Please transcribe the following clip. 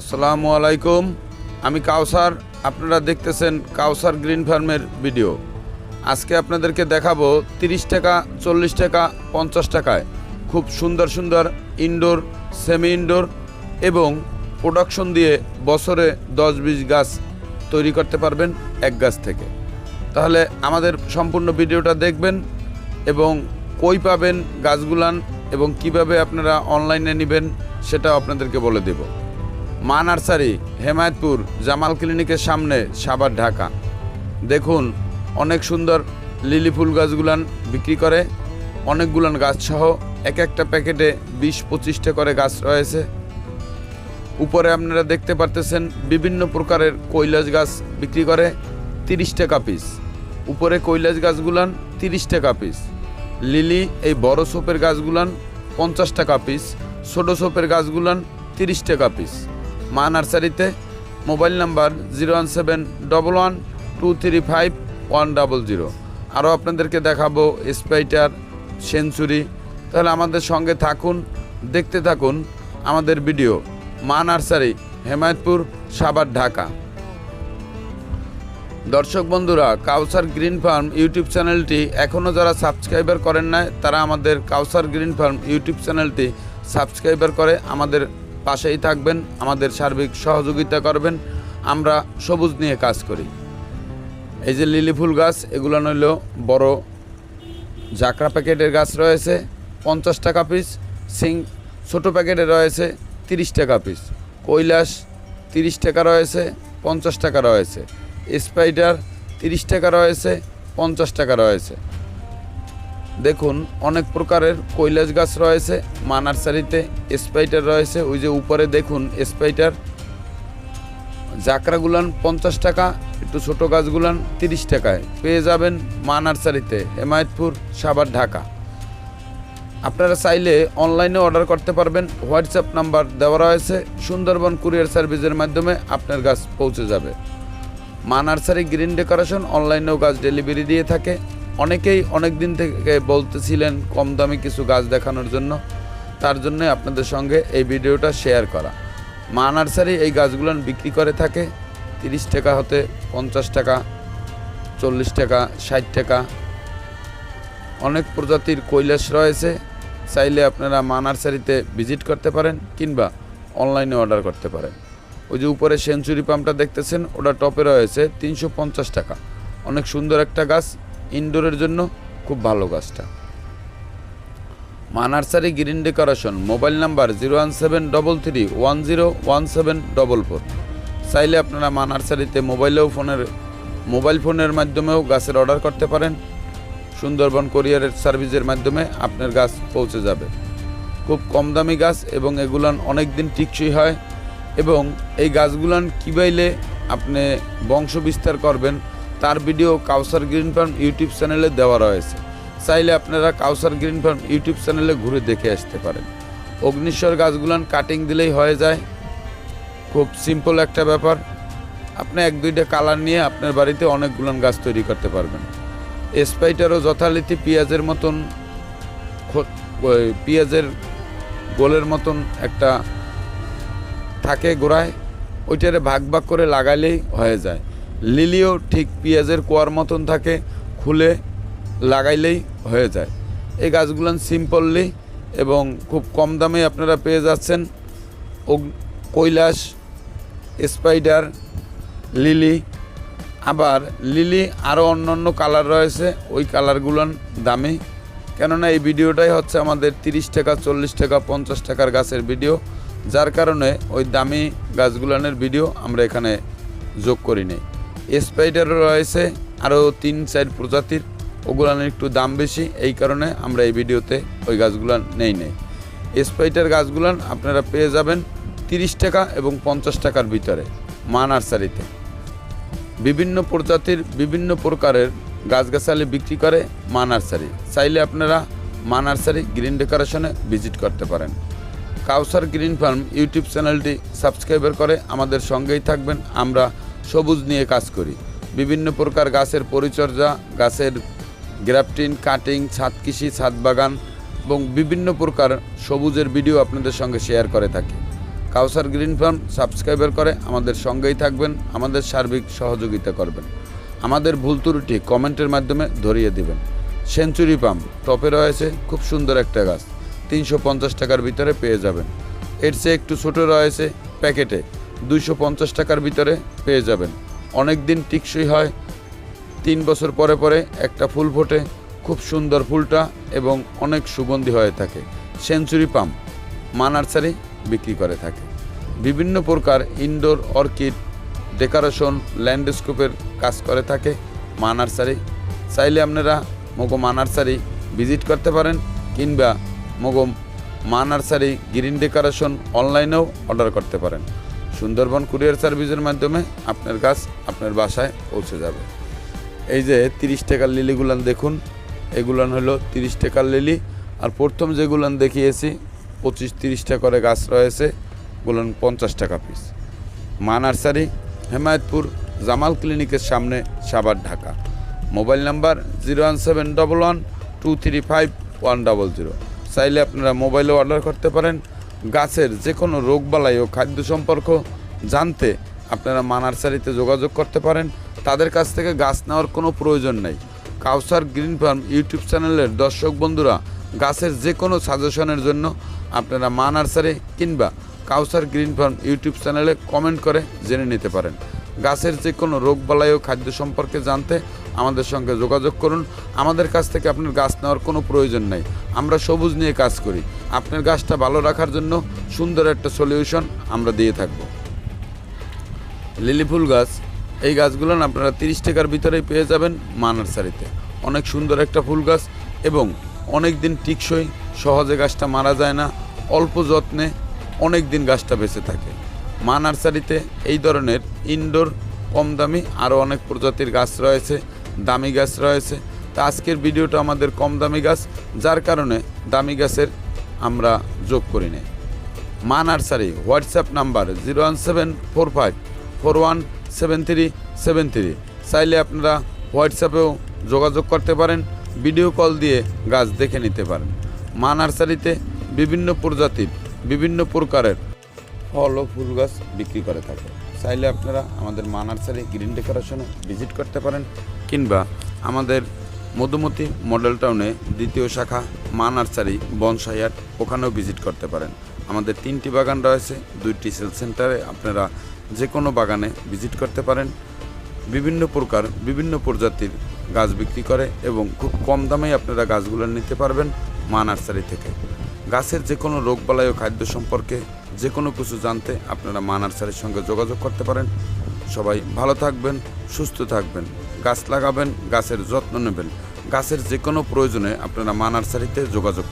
আসসালামু আলাইকুম। আমি কাউসার, আপনারা দেখতেছেন কাউসার গ্রিন ফার্মের ভিডিও। আজকে আপনাদেরকে দেখাবো 30 টাকা, 40 টাকা, 50 টাকায় খুব সুন্দর সুন্দর ইনডোর, সেমি ইনডোর এবং প্রোডাকশন দিয়ে বছরে 10-20 গাছ তৈরি করতে পারবেন এক গাছ থেকে। তাহলে আমাদের সম্পূর্ণ ভিডিওটা দেখবেন এবং কই পাবেন গাছগুলান এবং কিভাবে আপনারা অনলাইনে নেবেন সেটা আপনাদেরকে বলে দেব। মা নার্সারি, হেমায়তপুর, জামাল ক্লিনিকের সামনে, সাভার, ঢাকা। দেখুন অনেক সুন্দর লিলি ফুল গাছগুলান বিক্রি করে, অনেকগুলান গাছসহ এক একটা প্যাকেটে 20-25টা করে গাছ রয়েছে। উপরে আপনারা দেখতে পারতেছেন বিভিন্ন প্রকারের কৈলাস গাছ বিক্রি করে 30 টাকা পিস। উপরে কৈলাস গাছগুলান 30 টাকা পিস। লিলি এই বড় সোপের গাছগুলান 50 টাকা পিস। ছোট সোপের গাছগুলান 30 টাকা পিস। মা নার্সারিতে। Mobile number 01711235100। আরও আপনাদেরকে দেখাবো স্পাইটার, সেঞ্চুরি। তাহলে আমাদের সঙ্গে থাকুন, দেখতে থাকুন আমাদের ভিডিও। মা নার্সারি, হেমায়তপুর, সাভার, ঢাকা। দর্শক বন্ধুরা, কাউসার গ্রিন ফার্ম ইউটিউব চ্যানেলটি এখনও যারা সাবস্ক্রাইবার করেন না, তারা আমাদের কাউসার গ্রিন ফার্ম ইউটিউব চ্যানেলটি সাবস্ক্রাইবার করে আমাদের পাশেই থাকবেন, আমাদের সার্বিক সহযোগিতা করবেন। আমরা সবুজ নিয়ে কাজ করি। এই যে লিলি ফুল গাছ, এগুলো নইল বড় জাকড়া প্যাকেটের গাছ রয়েছে 50 টাকা পিস। ছোটো প্যাকেটে রয়েছে 30 টাকা পিস। কৈলাস 30 টাকা রয়েছে, 50 টাকা রয়েছে। স্পাইডার 30 টাকা রয়েছে, 50 টাকা রয়েছে। দেখুন অনেক প্রকারের কৈলাস গাছ রয়েছে মা নার্সারিতে। স্পাইটার রয়েছে, ওই যে উপরে দেখুন স্পাইটার। জাকড়াগুলান 50 টাকা, একটু ছোটো গাছগুলান 30 টাকায় পেয়ে যাবেন মা নার্সারিতে, হেমায়তপুর, সাভার, ঢাকা। আপনারা চাইলে অনলাইনে অর্ডার করতে পারবেন। হোয়াটসঅ্যাপ নাম্বার দেওয়া রয়েছে। সুন্দরবন কুরিয়ার সার্ভিসের মাধ্যমে আপনার গাছ পৌঁছে যাবে। মা নার্সারি গ্রিন ডেকোরেশন অনলাইনেও গাছ ডেলিভারি দিয়ে থাকে। অনেকেই অনেক দিন থেকে বলতেছিলেন কম দামি কিছু গাছ দেখানোর জন্য, তার জন্যে আপনাদের সঙ্গে এই ভিডিওটা শেয়ার করা। মা নার্সারি এই গাছগুলো বিক্রি করে থাকে 30 টাকা হতে 50 টাকা, 40 টাকা, 60 টাকা। অনেক প্রজাতির কৈলাস রয়েছে। চাইলে আপনারা মা নার্সারিতে ভিজিট করতে পারেন কিংবা অনলাইনে অর্ডার করতে পারেন। ওই যে উপরে সেঞ্চুরি পাম্পটা দেখতেছেন, ওটা টপে রয়েছে 350 টাকা। অনেক সুন্দর একটা গাছ, ইনডোরের জন্য খুব ভালো গাছটা। মা nursery green decoration. Mobile number 01733101744। চাইলে আপনারা মা নার্সারিতে মোবাইল ফোনের মাধ্যমেও গাছের অর্ডার করতে পারেন। সুন্দরবন কুরিয়ারের সার্ভিসের মাধ্যমে আপনার গাছ পৌঁছে যাবে। খুব কম দামি গাছ এবং এগুলান অনেক দিন টিকসই হয়। এবং এই গাছগুলান কীভাবে আপনি বংশ বিস্তার করবেন তার ভিডিও কাউসার গ্রিন ফার্ম ইউটিউব চ্যানেলে দেওয়া রয়েছে। চাইলে আপনারা কাউসার গ্রিন ফার্ম ইউটিউব চ্যানেলে ঘুরে দেখে আসতে পারেন। অগ্নিশ্বর গাছগুলান কাটিং দিলেই হয়ে যায়, খুব সিম্পল একটা ব্যাপার। আপনি 1-2টা কালার নিয়ে আপনার বাড়িতে অনেকগুলান গাছ তৈরি করতে পারবেন। স্পাইটারও যথারীতি পেঁয়াজের মতন, পেঁয়াজের গোলের মতন একটা থাকে গোড়ায়, ওইটারে ভাগ ভাগ করে লাগাইলেই হয়ে যায়। লিলিও ঠিক পেঁয়াজের কোয়ার মতন থাকে, খুলে লাগাইলেই হয়ে যায়। এই গাছগুলান সিম্পললি এবং খুব কম দামে আপনারা পেয়ে যাচ্ছেন। Kailash, spider, lily. আবার লিলি আরও অন্য কালার রয়েছে, ওই কালারগুলান দামি। কেননা এই ভিডিওটাই হচ্ছে আমাদের 30 টাকা, 40 টাকা, 50 টাকার গাছের ভিডিও, যার কারণে ওই দামি গাছগুলানের ভিডিও আমরা এখানে যোগ করি নাই। স্পাইডারও রয়েছে আরও 3-4 প্রজাতির, ওগুলানের একটু দাম বেশি, এই কারণে আমরা এই ভিডিওতে ওই গাছগুলান নেই। স্পাইডার গাছগুলান আপনারা পেয়ে যাবেন 30 টাকা এবং 50 টাকার ভিতরে মা নার্সারিতে। বিভিন্ন প্রজাতির বিভিন্ন প্রকারের গাছগাছালি বিক্রি করে মা নার্সারি। চাইলে আপনারা মা নার্সারি গ্রিন ডেকোরেশনে ভিজিট করতে পারেন। কাউসার গ্রিন ফার্ম ইউটিউব চ্যানেলটি সাবস্ক্রাইবার করে আমাদের সঙ্গেই থাকবেন। আমরা সবুজ নিয়ে কাজ করি। বিভিন্ন প্রকার গাছের পরিচর্যা, গাছের গ্রাফটিং, কাটিং, ছাদ কৃষি, ছাদ বাগান এবং বিভিন্ন প্রকার সবুজের ভিডিও আপনাদের সঙ্গে শেয়ার করে থাকি। কাউসার গ্রিন ফার্ম সাবস্ক্রাইবার করে আমাদের সঙ্গেই থাকবেন, আমাদের সার্বিক সহযোগিতা করবেন। আমাদের ভুল ত্রুটি কমেন্টের মাধ্যমে ধরিয়ে দিবেন। সেঞ্চুরি পাম টপে রয়েছে, খুব সুন্দর একটা গাছ, 350 টাকার ভিতরে পেয়ে যাবেন। এর চেয়ে একটু ছোটো রয়েছে, প্যাকেটে 250 টাকার ভিতরে পেয়ে যাবেন। অনেক দিন টিকসই হয়, 3 বছর পরে পরে একটা ফুল ফোটে, খুব সুন্দর ফুলটা এবং অনেক সুগন্ধি হয়ে থাকে। সেঞ্চুরি পাম মা নার্সারি বিক্রি করে থাকে। বিভিন্ন প্রকার ইনডোর অর্কিড ডেকোরেশন ল্যান্ডস্কেপের কাজ করে থাকে মা নার্সারি। চাইলে আপনারা মগো মা নার্সারি ভিজিট করতে পারেন, কিংবা মগো মা নার্সারি গ্রিন ডেকোরেশন অনলাইনেও অর্ডার করতে পারেন। সুন্দরবন কুরিয়ার সার্ভিসের মাধ্যমে আপনার গাছ আপনার বাসায় পৌঁছে যাবে। এই যে 30 টাকার লিলিগুলান দেখুন, এগুলান হলো 30 টাকার লিলি। আর প্রথম যেগুলান দেখিয়েছি 25-30 টাকা করে গাছ রয়েছে, গুলান 50 টাকা পিস। মা নার্সারি, হেমায়তপুর জামাল ক্লিনিকের সামনে, সাভার, ঢাকা। Mobile number 01711235100। চাইলে আপনারা মোবাইলেও অর্ডার করতে পারেন। গাছের যে কোনো রোগবালাই ও খাদ্য সম্পর্ক জানতে আপনারা মা নার্সারিতে যোগাযোগ করতে পারেন। তাদের কাছ থেকে গাছ নেওয়ার কোনো প্রয়োজন নেই। কাউসার গ্রিন ফার্ম ইউটিউব চ্যানেলের দর্শক বন্ধুরা গাছের যে কোনো সাজেশনের জন্য আপনারা মা নার্সারি কিংবা কাউসার গ্রিন ফার্ম ইউটিউব চ্যানেলে কমেন্ট করে জেনে নিতে পারেন। গাছের যে কোনো রোগবালাই ও খাদ্য সম্পর্কে জানতে আমাদের সঙ্গে যোগাযোগ করুন। আমাদের কাছ থেকে আপনার গাছ নেওয়ার কোনো প্রয়োজন নেই। আমরা সবুজ নিয়ে কাজ করি। আপনার গাছটা ভালো রাখার জন্য সুন্দর একটা সলিউশন আমরা দিয়ে থাকব। লিলি ফুল গাছ, এই গাছগুলো আপনারা 30 টাকার ভিতরেই পেয়ে যাবেন মা নার্সারিতে। অনেক সুন্দর একটা ফুল গাছ এবং অনেক দিন টিকসই, সহজে গাছটা মারা যায় না, অল্প যত্নে অনেক দিন গাছটা বেঁচে থাকে। মা নার্সারিতে এই ধরনের ইনডোর কম দামি আরও অনেক প্রজাতির গাছ রয়েছে, দামি গাছ রয়েছে। তা আজকের ভিডিওটা আমাদের কম দামি গাছ, যার কারণে দামি গাছের আমরা যোগ করি না। মা নার্সারি হোয়াটসঅ্যাপ নাম্বার 01745417373। চাইলে আপনারা হোয়াটসঅ্যাপেও যোগাযোগ করতে পারেন, ভিডিও কল দিয়ে গাছ দেখে নিতে পারেন। মা নার্সারিতে বিভিন্ন প্রজাতির বিভিন্ন প্রকারের ফল ও ফুল গাছ বিক্রি করে থাকে। চাইলে আপনারা আমাদের মা নার্সারি গ্রিন ডেকোরেশনে ভিজিট করতে পারেন, কিংবা আমাদের মধুমতি মডেল টাউনে দ্বিতীয় শাখা মা নার্সারি বনসাইয়াট, ওখানেও ভিজিট করতে পারেন। আমাদের 3টি বাগান রয়েছে, 2টি সেল সেন্টারে আপনারা যে কোনো বাগানে ভিজিট করতে পারেন। বিভিন্ন প্রকার বিভিন্ন প্রজাতির গাছ বিক্রি করে এবং খুব কম দামেই আপনারা গাছগুলো নিতে পারবেন মা নার্সারি থেকে। গাছের যে কোনো রোগবালাই ও খাদ্য সম্পর্কে যে কোনো কিছু জানতে আপনারা মা নার্সারির সঙ্গে যোগাযোগ করতে পারেন। সবাই ভালো থাকবেন, সুস্থ থাকবেন, গাছ লাগাবেন, গাছের যত্ন নেবেন। গাছের যে কোনো প্রয়োজনে আপনারা মা নার্সারিতে যোগাযোগ